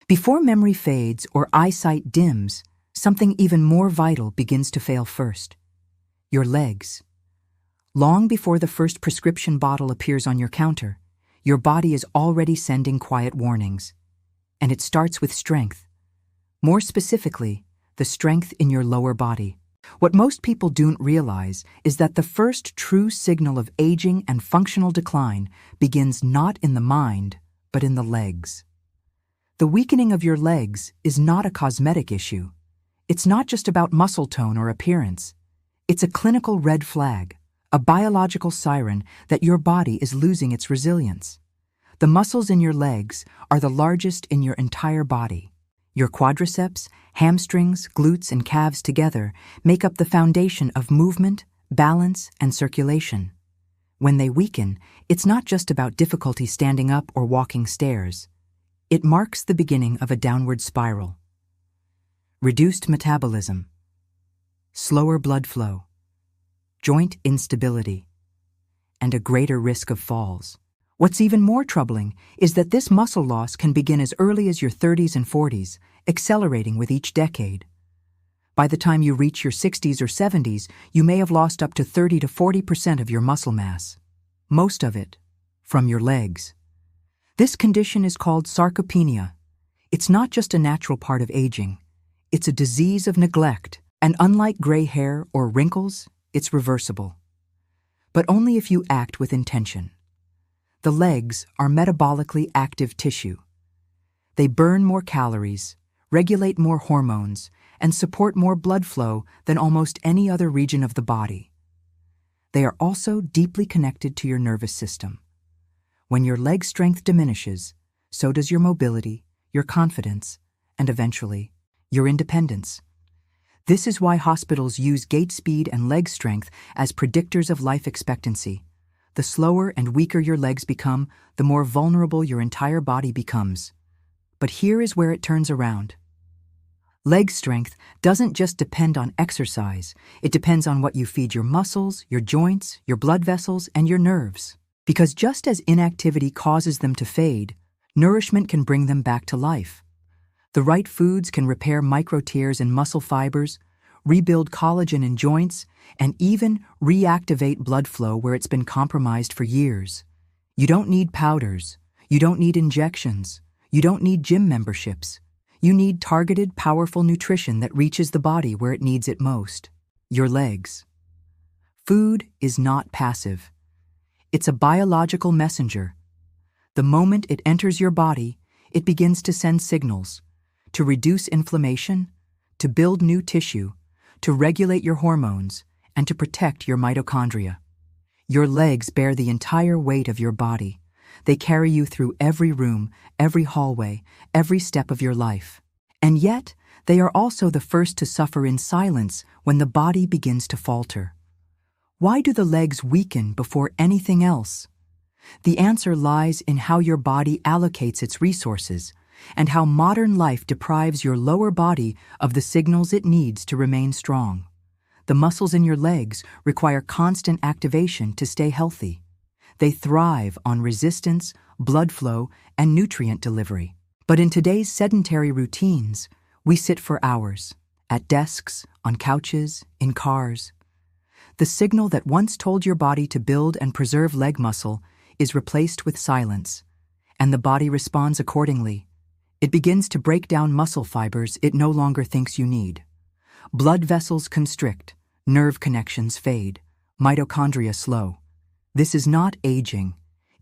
Before memory fades or eyesight dims, something even more vital begins to fail first. Your legs. Long before the first prescription bottle appears on your counter, your body is already sending quiet warnings. And it starts with strength. More specifically, the strength in your lower body. What most people don't realize is that the first true signal of aging and functional decline begins not in the mind, but in the legs. The weakening of your legs is not a cosmetic issue. It's not just about muscle tone or appearance. It's a clinical red flag, a biological siren that your body is losing its resilience. The muscles in your legs are the largest in your entire body. Your quadriceps, hamstrings, glutes, and calves together make up the foundation of movement, balance, and circulation. When they weaken, it's not just about difficulty standing up or walking stairs. It marks the beginning of a downward spiral. Reduced metabolism, slower blood flow, joint instability, and a greater risk of falls. What's even more troubling is that this muscle loss can begin as early as your 30s and 40s, accelerating with each decade. By the time you reach your 60s or 70s, you may have lost up to 30 to 40% of your muscle mass, most of it from your legs. This condition is called sarcopenia. It's not just a natural part of aging. It's a disease of neglect, and unlike gray hair or wrinkles, it's reversible. But only if you act with intention. The legs are metabolically active tissue. They burn more calories, regulate more hormones, and support more blood flow than almost any other region of the body. They are also deeply connected to your nervous system. When your leg strength diminishes, so does your mobility, your confidence, and eventually, your independence. This is why hospitals use gait speed and leg strength as predictors of life expectancy. The slower and weaker your legs become, the more vulnerable your entire body becomes. But here is where it turns around. Leg strength doesn't just depend on exercise. It depends on what you feed your muscles, your joints, your blood vessels, and your nerves. Because just as inactivity causes them to fade, nourishment can bring them back to life. The right foods can repair micro tears in muscle fibers, rebuild collagen in joints, and even reactivate blood flow where it's been compromised for years. You don't need powders. You don't need injections. You don't need gym memberships. You need targeted, powerful nutrition that reaches the body where it needs it most. Your legs. Food is not passive. It's a biological messenger. The moment it enters your body, it begins to send signals to reduce inflammation, to build new tissue, to regulate your hormones, and to protect your mitochondria. Your legs bear the entire weight of your body. They carry you through every room, every hallway, every step of your life. And yet, they are also the first to suffer in silence when the body begins to falter. Why do the legs weaken before anything else? The answer lies in how your body allocates its resources, and how modern life deprives your lower body of the signals it needs to remain strong. The muscles in your legs require constant activation to stay healthy. They thrive on resistance, blood flow, and nutrient delivery. But in today's sedentary routines, we sit for hours, at desks, on couches, in cars. The signal that once told your body to build and preserve leg muscle is replaced with silence, and the body responds accordingly. It begins to break down muscle fibers it no longer thinks you need. Blood vessels constrict, nerve connections fade, mitochondria slow. This is not aging.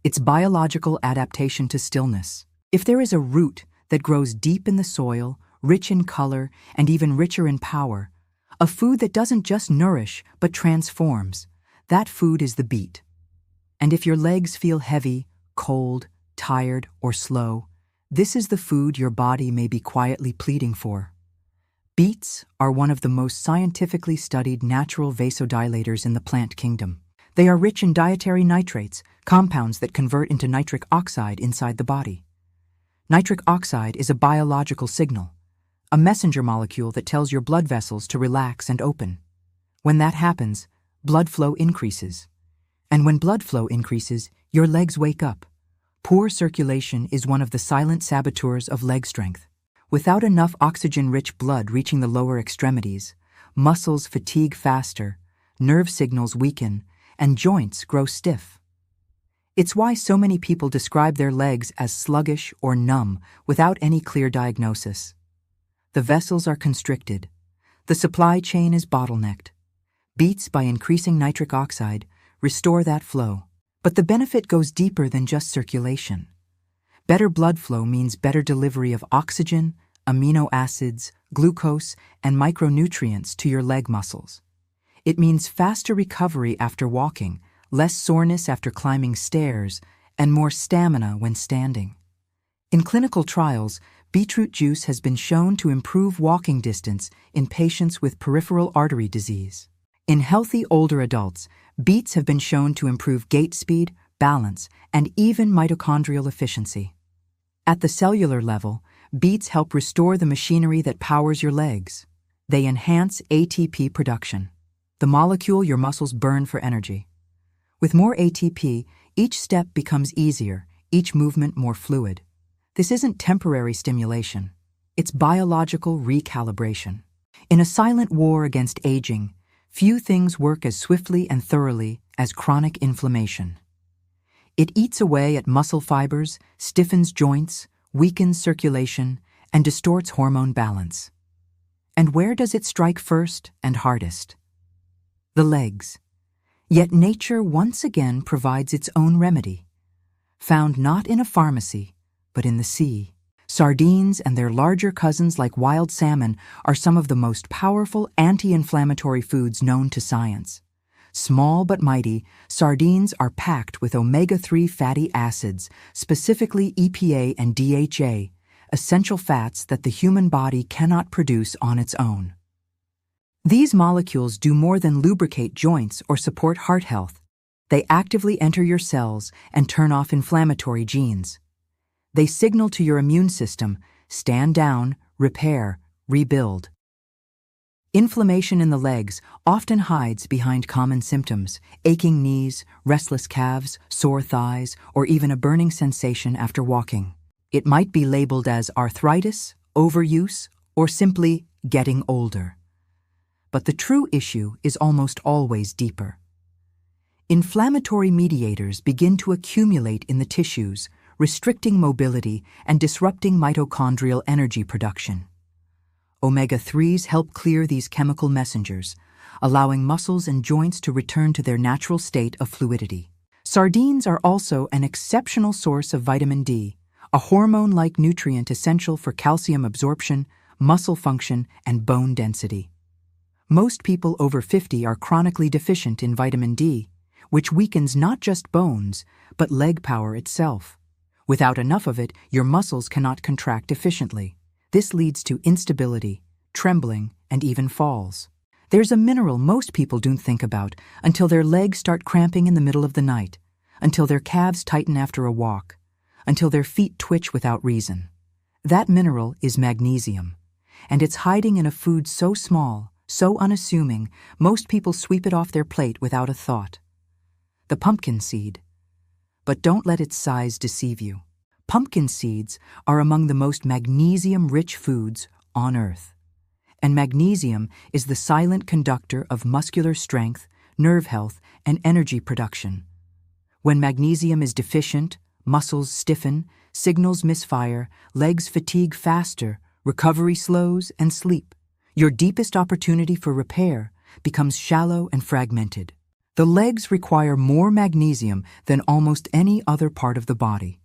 It's biological adaptation to stillness. If there is a root that grows deep in the soil, rich in color, and even richer in power, a food that doesn't just nourish but transforms, that food is the beet. And if your legs feel heavy, cold, tired, or slow, this is the food your body may be quietly pleading for. Beets are one of the most scientifically studied natural vasodilators in the plant kingdom. They are rich in dietary nitrates, compounds that convert into nitric oxide inside the body. Nitric oxide is a biological signal, a messenger molecule that tells your blood vessels to relax and open. When that happens, blood flow increases. And when blood flow increases, your legs wake up. Poor circulation is one of the silent saboteurs of leg strength. Without enough oxygen-rich blood reaching the lower extremities, muscles fatigue faster, nerve signals weaken, and joints grow stiff. It's why so many people describe their legs as sluggish or numb without any clear diagnosis. The vessels are constricted. The supply chain is bottlenecked. Beets, by increasing nitric oxide, restore that flow. But the benefit goes deeper than just circulation. Better blood flow means better delivery of oxygen, amino acids, glucose, and micronutrients to your leg muscles. It means faster recovery after walking, less soreness after climbing stairs, and more stamina when standing. In clinical trials, beetroot juice has been shown to improve walking distance in patients with peripheral artery disease. In healthy older adults, beets have been shown to improve gait speed, balance, and even mitochondrial efficiency. At the cellular level, beets help restore the machinery that powers your legs. They enhance ATP production, the molecule your muscles burn for energy. With more ATP, each step becomes easier, each movement more fluid. This isn't temporary stimulation. It's biological recalibration. In a silent war against aging, few things work as swiftly and thoroughly as chronic inflammation. It eats away at muscle fibers, stiffens joints, weakens circulation, and distorts hormone balance. And where does it strike first and hardest? The legs. Yet nature once again provides its own remedy, found not in a pharmacy, but in the sea. Sardines and their larger cousins like wild salmon are some of the most powerful anti-inflammatory foods known to science. Small but mighty, sardines are packed with omega-3 fatty acids, specifically EPA and DHA, essential fats that the human body cannot produce on its own. These molecules do more than lubricate joints or support heart health. They actively enter your cells and turn off inflammatory genes. They signal to your immune system, stand down, repair, rebuild. Inflammation in the legs often hides behind common symptoms: aching knees, restless calves, sore thighs, or even a burning sensation after walking. It might be labeled as arthritis, overuse, or simply getting older. But the true issue is almost always deeper. Inflammatory mediators begin to accumulate in the tissues, restricting mobility and disrupting mitochondrial energy production. Omega-3s help clear these chemical messengers, allowing muscles and joints to return to their natural state of fluidity. Sardines are also an exceptional source of vitamin D, a hormone-like nutrient essential for calcium absorption, muscle function, and bone density. Most people over 50 are chronically deficient in vitamin D, which weakens not just bones, but leg power itself. Without enough of it, your muscles cannot contract efficiently. This leads to instability, trembling, and even falls. There's a mineral most people don't think about until their legs start cramping in the middle of the night, until their calves tighten after a walk, until their feet twitch without reason. That mineral is magnesium, and it's hiding in a food so small, so unassuming, most people sweep it off their plate without a thought. The pumpkin seed. But don't let its size deceive you. Pumpkin seeds are among the most magnesium-rich foods on Earth. And magnesium is the silent conductor of muscular strength, nerve health, and energy production. When magnesium is deficient, muscles stiffen, signals misfire, legs fatigue faster, recovery slows, and sleep. Your deepest opportunity for repair becomes shallow and fragmented. The legs require more magnesium than almost any other part of the body.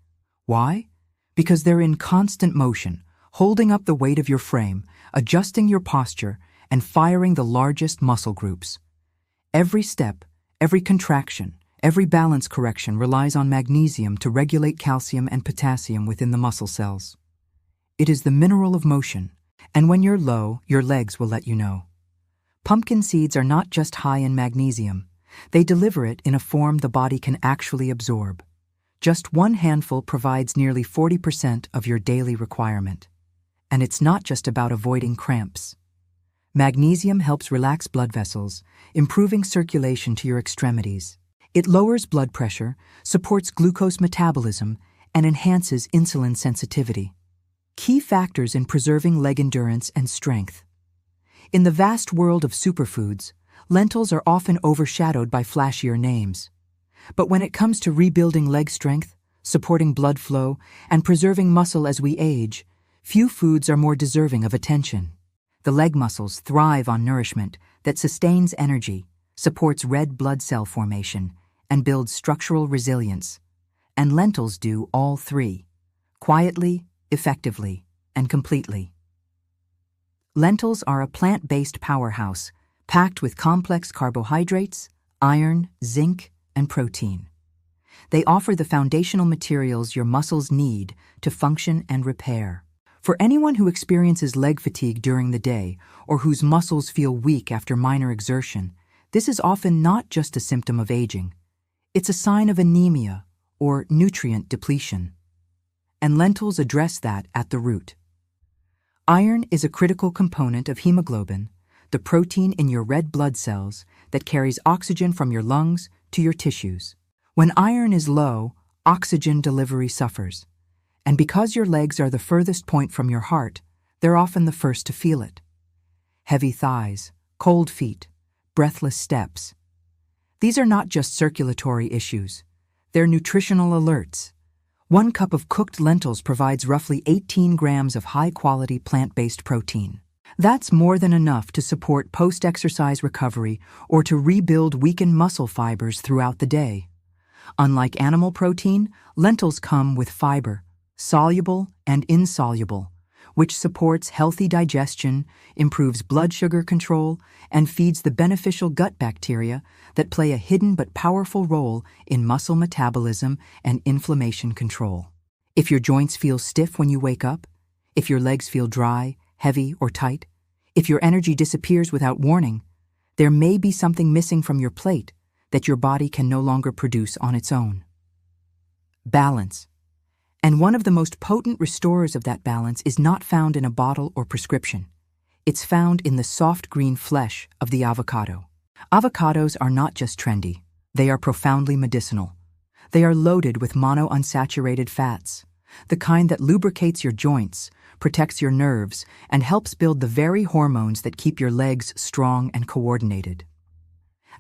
Why? Because they're in constant motion, holding up the weight of your frame, adjusting your posture, and firing the largest muscle groups. Every step, every contraction, every balance correction relies on magnesium to regulate calcium and potassium within the muscle cells. It is the mineral of motion, and when you're low, your legs will let you know. Pumpkin seeds are not just high in magnesium. They deliver it in a form the body can actually absorb. Just one handful provides nearly 40% of your daily requirement. And it's not just about avoiding cramps. Magnesium helps relax blood vessels, improving circulation to your extremities. It lowers blood pressure, supports glucose metabolism, and enhances insulin sensitivity. key factors in preserving leg endurance and strength. In the vast world of superfoods, lentils are often overshadowed by flashier names. But when it comes to rebuilding leg strength, supporting blood flow, and preserving muscle as we age, few foods are more deserving of attention. The leg muscles thrive on nourishment that sustains energy, supports red blood cell formation, and builds structural resilience. And lentils do all three, quietly, effectively, and completely. Lentils are a plant-based powerhouse, packed with complex carbohydrates, iron, zinc, and protein. They offer the foundational materials your muscles need to function and repair. For anyone who experiences leg fatigue during the day or whose muscles feel weak after minor exertion, this is often not just a symptom of aging. It's a sign of anemia or nutrient depletion. And lentils address that at the root. Iron is a critical component of hemoglobin, the protein in your red blood cells that carries oxygen from your lungs to your tissues. When iron is low, oxygen delivery suffers. And because your legs are the furthest point from your heart, they're often the first to feel it. Heavy thighs, cold feet, breathless steps. These are not just circulatory issues. They're nutritional alerts. 1 cup of cooked lentils provides roughly 18 grams of high-quality plant-based protein. That's more than enough to support post-exercise recovery or to rebuild weakened muscle fibers throughout the day. Unlike animal protein, lentils come with fiber, soluble and insoluble, which supports healthy digestion, improves blood sugar control, and feeds the beneficial gut bacteria that play a hidden but powerful role in muscle metabolism and inflammation control. If your joints feel stiff when you wake up, if your legs feel dry, heavy, or tight, if your energy disappears without warning, there may be something missing from your plate that your body can no longer produce on its own. Balance. And one of the most potent restorers of that balance is not found in a bottle or prescription. It's found in the soft green flesh of the avocado. Avocados are not just trendy, they are profoundly medicinal. They are loaded with monounsaturated fats, the kind that lubricates your joints, protects your nerves, and helps build the very hormones that keep your legs strong and coordinated.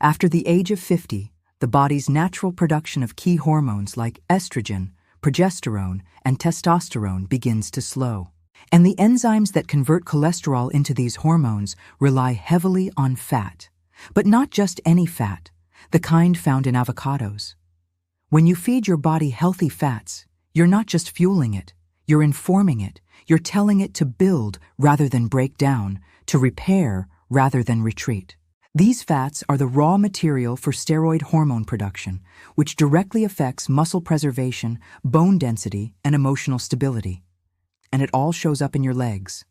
After the age of 50, the body's natural production of key hormones like estrogen, progesterone, and testosterone begins to slow. And the enzymes that convert cholesterol into these hormones rely heavily on fat. But not just any fat, the kind found in avocados. When you feed your body healthy fats, you're not just fueling it, you're informing it, you're telling it to build rather than break down, to repair rather than retreat. These fats are the raw material for steroid hormone production, which directly affects muscle preservation, bone density, and emotional stability. And it all shows up in your legs.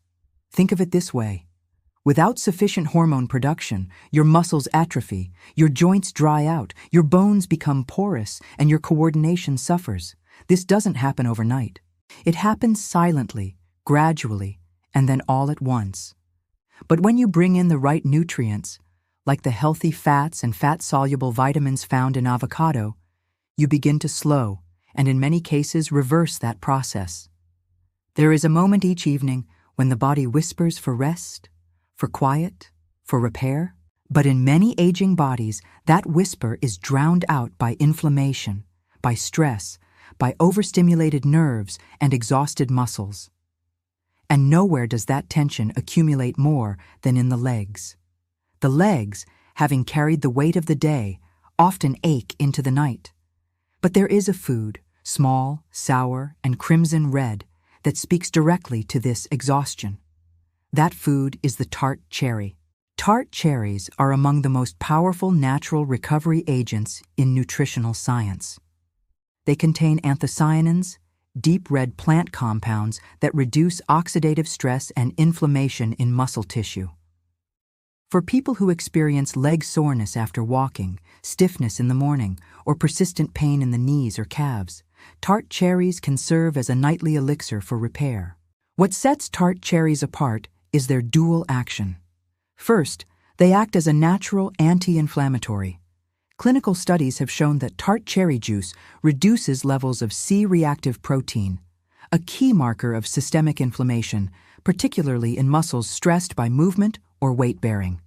Think of it this way. Without sufficient hormone production, your muscles atrophy, your joints dry out, your bones become porous, and your coordination suffers. This doesn't happen overnight. It happens silently, gradually, and then all at once. But when you bring in the right nutrients, like the healthy fats and fat-soluble vitamins found in avocado, you begin to slow, and in many cases reverse that process. There is a moment each evening when the body whispers for rest, for quiet, for repair, but in many aging bodies, that whisper is drowned out by inflammation, by stress, by overstimulated nerves and exhausted muscles. And nowhere does that tension accumulate more than in the legs. The legs, having carried the weight of the day, often ache into the night. But there is a food, small, sour, and crimson red, that speaks directly to this exhaustion. That food is the tart cherry. Tart cherries are among the most powerful natural recovery agents in nutritional science. They contain anthocyanins, deep red plant compounds that reduce oxidative stress and inflammation in muscle tissue. For people who experience leg soreness after walking, stiffness in the morning, or persistent pain in the knees or calves, tart cherries can serve as a nightly elixir for repair. What sets tart cherries apart is their dual action. First, they act as a natural anti-inflammatory. Clinical studies have shown that tart cherry juice reduces levels of C-reactive protein, a key marker of systemic inflammation, particularly in muscles stressed by movement or weight bearing.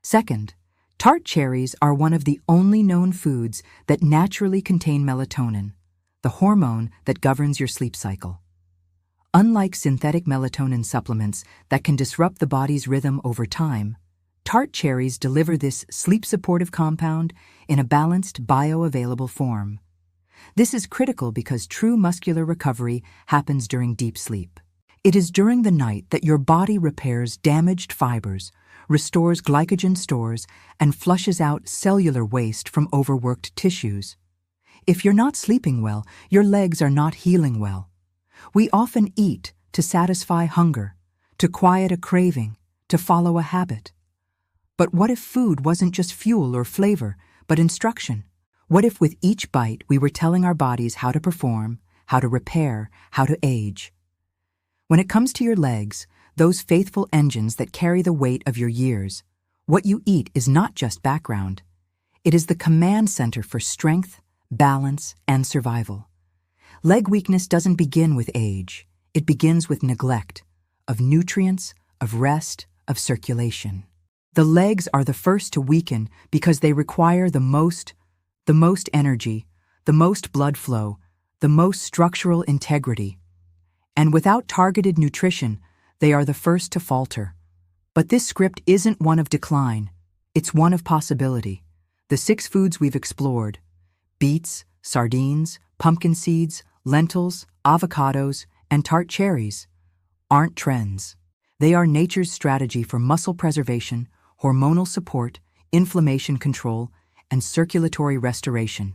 Second, tart cherries are one of the only known foods that naturally contain melatonin, the hormone that governs your sleep cycle. Unlike synthetic melatonin supplements that can disrupt the body's rhythm over time, tart cherries deliver this sleep-supportive compound in a balanced, bioavailable form. This is critical because true muscular recovery happens during deep sleep. It is during the night that your body repairs damaged fibers, restores glycogen stores, and flushes out cellular waste from overworked tissues. If you're not sleeping well, your legs are not healing well. We often eat to satisfy hunger, to quiet a craving, to follow a habit. But what if food wasn't just fuel or flavor, but instruction? What if with each bite we were telling our bodies how to perform, how to repair, how to age? When it comes to your legs, those faithful engines that carry the weight of your years, what you eat is not just background. It is the command center for strength, balance, and survival. Leg weakness doesn't begin with age. It begins with neglect of nutrients, of rest, of circulation. The legs are the first to weaken because they require the most energy, the most blood flow, the most structural integrity. And without targeted nutrition, they are the first to falter. But this script isn't one of decline. It's one of possibility. The 6 foods we've explored, beets, sardines, pumpkin seeds, lentils, avocados, and tart cherries, aren't trends. They are nature's strategy for muscle preservation, hormonal support, inflammation control, and circulatory restoration.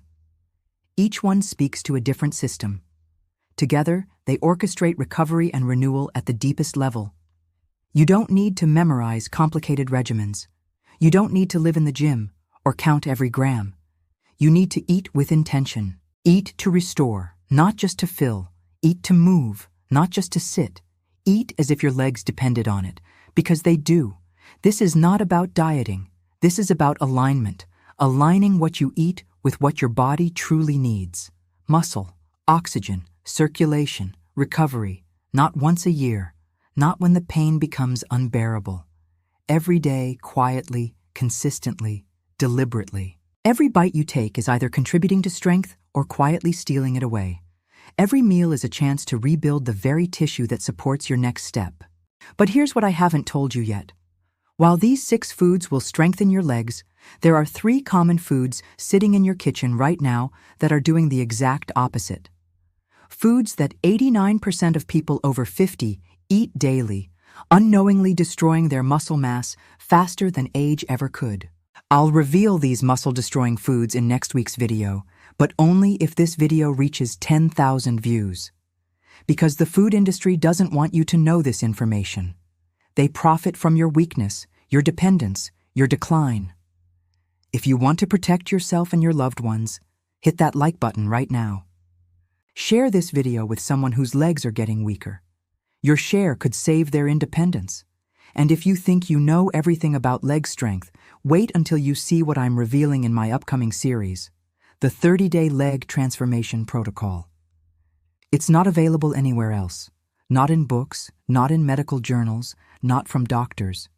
Each one speaks to a different system. Together, they orchestrate recovery and renewal at the deepest level. You don't need to memorize complicated regimens. You don't need to live in the gym or count every gram. You need to eat with intention. Eat to restore, not just to fill. Eat to move, not just to sit. Eat as if your legs depended on it, because they do. This is not about dieting. This is about alignment, aligning what you eat with what your body truly needs. Muscle, oxygen, circulation, recovery, not once a year, not when the pain becomes unbearable. Every day, quietly, consistently, deliberately. Every bite you take is either contributing to strength or quietly stealing it away. Every meal is a chance to rebuild the very tissue that supports your next step. But here's what I haven't told you yet. While these 6 foods will strengthen your legs, there are 3 common foods sitting in your kitchen right now that are doing the exact opposite. Foods that 89% of people over 50 eat daily, unknowingly destroying their muscle mass faster than age ever could. I'll reveal these muscle-destroying foods in next week's video, but only if this video reaches 10,000 views. Because the food industry doesn't want you to know this information. They profit from your weakness, your dependence, your decline. If you want to protect yourself and your loved ones, hit that like button right now. Share this video with someone whose legs are getting weaker. Your share could save their independence. And if you think you know everything about leg strength, wait until you see what I'm revealing in my upcoming series, the 30-Day Leg Transformation Protocol. It's not available anywhere else. Not in books, not in medical journals, not from doctors.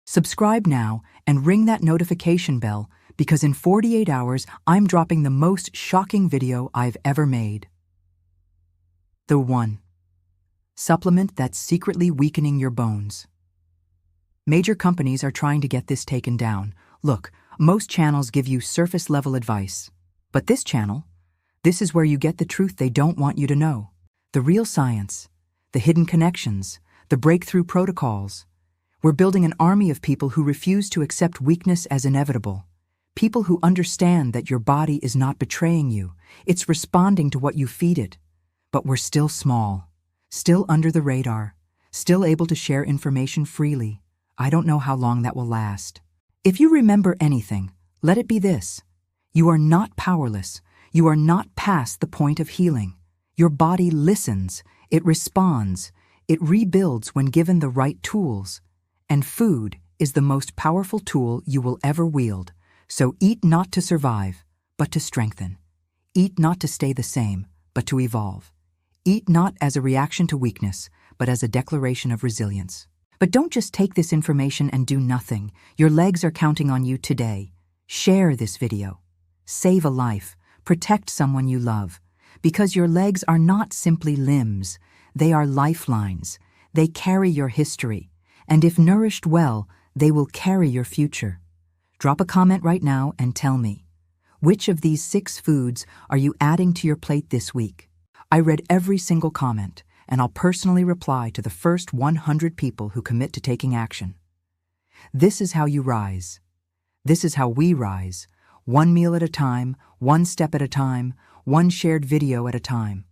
Subscribe now and ring that notification bell because in 48 hours I'm dropping the most shocking video I've ever made. The 1. Supplement that's secretly weakening your bones. Major companies are trying to get this taken down. Look, most channels give you surface-level advice. But this channel, this is where you get the truth they don't want you to know. The real science, the hidden connections, the breakthrough protocols. We're building an army of people who refuse to accept weakness as inevitable. People who understand that your body is not betraying you. It's responding to what you feed it. But we're still small, still under the radar, still able to share information freely. I don't know how long that will last. If you remember anything, let it be this. You are not powerless. You are not past the point of healing. Your body listens. It responds. It rebuilds when given the right tools. And food is the most powerful tool you will ever wield. So eat not to survive, but to strengthen. Eat not to stay the same, but to evolve. Eat not as a reaction to weakness, but as a declaration of resilience. But don't just take this information and do nothing. Your legs are counting on you today. Share this video. Save a life. Protect someone you love. Because your legs are not simply limbs. They are lifelines. They carry your history. And if nourished well, they will carry your future. Drop a comment right now and tell me, which of these 6 foods are you adding to your plate this week? I read every single comment, and I'll personally reply to the first 100 people who commit to taking action. This is how you rise. This is how we rise, one meal at a time, one step at a time, one shared video at a time.